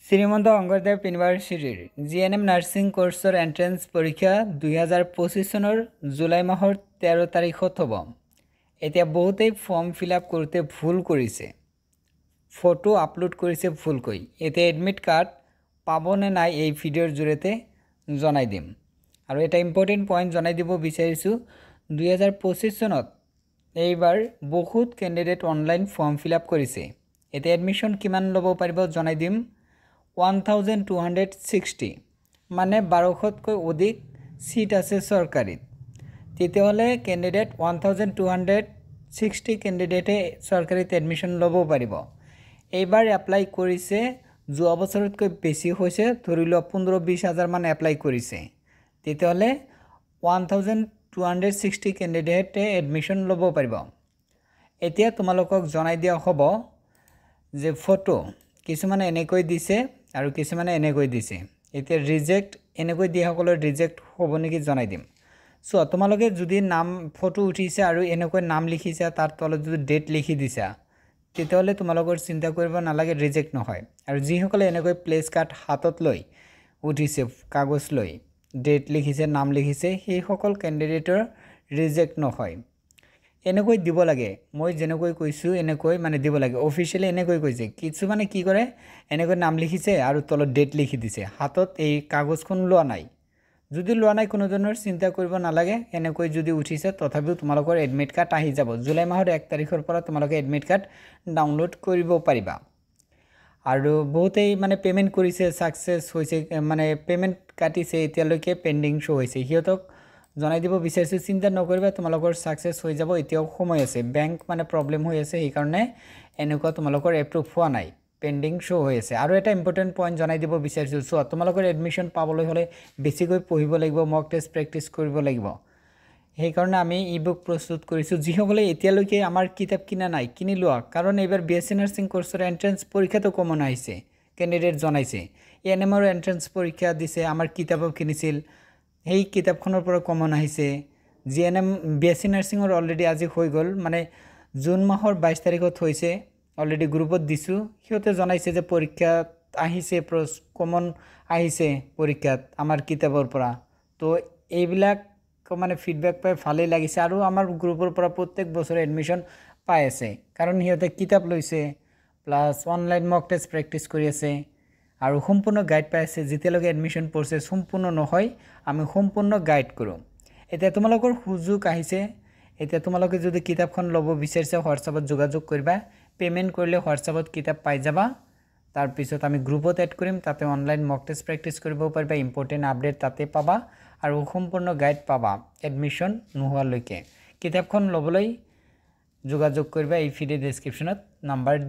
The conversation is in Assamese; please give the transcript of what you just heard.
শ্ৰীমন্ত শংকৰদেৱ ইউনিভাৰ্চিটিৰ জিএনএম নাৰ্ছিং কোৰ্ছৰ এণ্ট্ৰেন্স পৰীক্ষা 2025 চনৰ জুলাই মাহৰ 13 তাৰিখত হ'ব। এতিয়া বহুতেই ফৰ্ম ফিল আপ কৰোঁতে ভুল কৰিছে, ফটো আপলোড কৰিছে ভুলকৈ। এতিয়া এডমিট কাৰ্ড পাবনে নাই এই ভিডিঅ'ৰ জৰিয়তে জনাই দিম। আৰু এটা ইম্পৰ্টেণ্ট পইণ্ট জনাই দিব বিচাৰিছোঁ, 2025 চনত এইবাৰ বহুত candidate online form fill up কৰিছে। এতিয়া এডমিশ্যন কিমান ল'ব পাৰিব জনাই দিম। 1260 মানে 1200তকৈ অধিক সিট আছে চৰকাৰীত। তেতিয়াহ'লে কেণ্ডিডেট 1260 কেণ্ডিডেটে চৰকাৰীত এডমিশ্যন ল'ব পাৰিব। এইবাৰ এপ্লাই কৰিছে যোৱা বছৰতকৈ বেছি হৈছে, ধৰি লোৱা 15-20 হাজাৰ মান এপ্লাই কৰিছে। তেতিয়াহ'লে 1260 কেণ্ডিডেটে এডমিশ্যন ল'ব পাৰিব। এতিয়া তোমালোকক জনাই দিয়া হ'ব যে ফটো কিছুমানে এনেকৈ দিছে আৰু কিছুমানে এনেকৈ দিছে। এতিয়া ৰিজেক্ট এনেকৈ দিয়াসকলৰ ৰিজেক্ট হ'ব নেকি জনাই দিম। চ' তোমালোকে যদি নাম ফটো উঠিছে আৰু এনেকৈ নাম লিখিছা, তাৰ তলত যদি ডেট লিখি দিছা, তেতিয়াহ'লে তোমালোকৰ চিন্তা কৰিব নালাগে, ৰিজেক্ট নহয়। আৰু যিসকলে এনেকৈ প্লেচ কাৰ্ড হাতত লৈ উঠিছে, কাগজ লৈ ডেট লিখিছে, নাম লিখিছে, সেইসকল কেণ্ডিডেটৰ ৰিজেক্ট নহয়। এনেকৈ দিব লাগে, মই যেনেকৈ কৈছোঁ এনেকৈ মানে দিব লাগে। অফিচিয়েলি এনেকৈ কৈছে। কিছুমানে কি কৰে, এনেকৈ নাম লিখিছে আৰু তলত ডেট লিখি দিছে, হাতত এই কাগজখন লোৱা নাই। যদি লোৱা নাই কোনো ধৰণৰ চিন্তা কৰিব নালাগে। এনেকৈ যদি উঠিছে তথাপিও তোমালোকৰ এডমিট কাৰ্ড আহি যাব। জুলাই মাহৰ 1 তাৰিখৰ পৰা তোমালোকে এডমিট কাৰ্ড ডাউনলোড কৰিব পাৰিবা। আৰু বহুতেই মানে পে'মেণ্ট কৰিছে, ছাকচেছ হৈছে, মানে পে'মেণ্ট কাটিছে, এতিয়ালৈকে পেণ্ডিং শ্ব' হৈছে। সিহঁতক জনাই দিব বিচাৰিছোঁ, চিন্তা নকৰিবা, তোমালোকৰ ছাকচেছ হৈ যাব। এতিয়াও সময় আছে, বেংক মানে প্ৰব্লেম হৈ আছে, সেইকাৰণে এনেকুৱা তোমালোকৰ এপ্ৰুভ হোৱা নাই, পেণ্ডিং শ্ব' হৈ আছে। আৰু এটা ইম্পৰ্টেণ্ট পইণ্ট জনাই দিব বিচাৰিছোঁ, চোৱা, তোমালোকৰ এডমিশ্যন পাবলৈ হ'লে বেছিকৈ পঢ়িব লাগিব, মক টেষ্ট প্ৰেক্টিছ কৰিব লাগিব। সেইকাৰণে আমি ই বুক প্ৰস্তুত কৰিছোঁ। যিসকলে এতিয়ালৈকে আমাৰ কিতাপ কিনা নাই, কিনি লোৱা, কাৰণ এইবাৰ BSc নাৰ্ছিং কোৰ্ছৰ এণ্ট্ৰেন্স পৰীক্ষাটো কমন আহিছে, কেণ্ডিডেট জনাইছে। ANMৰ এণ্ট্ৰেন্স পৰীক্ষা দিছে, আমাৰ কিতাপো কিনিছিল, সেই কিতাপখনৰ পৰা কমন আহিছে। GNM BSc নাৰ্ছিঙৰ অলৰেডি আজি হৈ গ'ল, মানে জুন মাহৰ 22 তাৰিখত হৈছে, অলৰেডি গ্ৰুপত দিছোঁ। সিহঁতে জনাইছে যে পৰীক্ষাত আহিছে, কমন আহিছে পৰীক্ষাত আমাৰ কিতাপৰ পৰা। তো এইবিলাক মানে ফিডবেক পাই ভালেই লাগিছে। আৰু আমাৰ গ্ৰুপৰ পৰা প্ৰত্যেক বছৰে এডমিশ্যন পাই আছে, কাৰণ সিহঁতে কিতাপ লৈছে, প্লাছ অনলাইন মক টেষ্ট প্ৰেক্টিছ কৰি আছে, আৰু সম্পূৰ্ণ গাইড পাই আছে। যেতিয়ালৈকে এডমিশ্যন প্ৰচেছ সম্পূৰ্ণ নহয়, আমি সম্পূৰ্ণ গাইড কৰোঁ। এতিয়া তোমালোকৰ সুযোগ আহিছে। এতিয়া তোমালোকে যদি কিতাপখন ল'ব বিচাৰিছা, হোৱাটছআপত যোগাযোগ কৰিবা। পে'মেণ্ট কৰিলে হোৱাটছআপত কিতাপ পাই যাবা। তাৰপিছত আমি গ্ৰুপত এড কৰিম, তাতে অনলাইন মক টেষ্ট প্ৰেক্টিছ কৰিব পাৰিবা, ইম্পৰ্টেণ্ট আপডেট তাতে পাবা, আৰু সম্পূৰ্ণ গাইড পাবা এডমিশ্যন নোহোৱালৈকে। কিতাপখন ল'বলৈ যোগাযোগ কৰিবা, এই ভিডিঅ' ডেছক্ৰিপশ্যনত নাম্বাৰ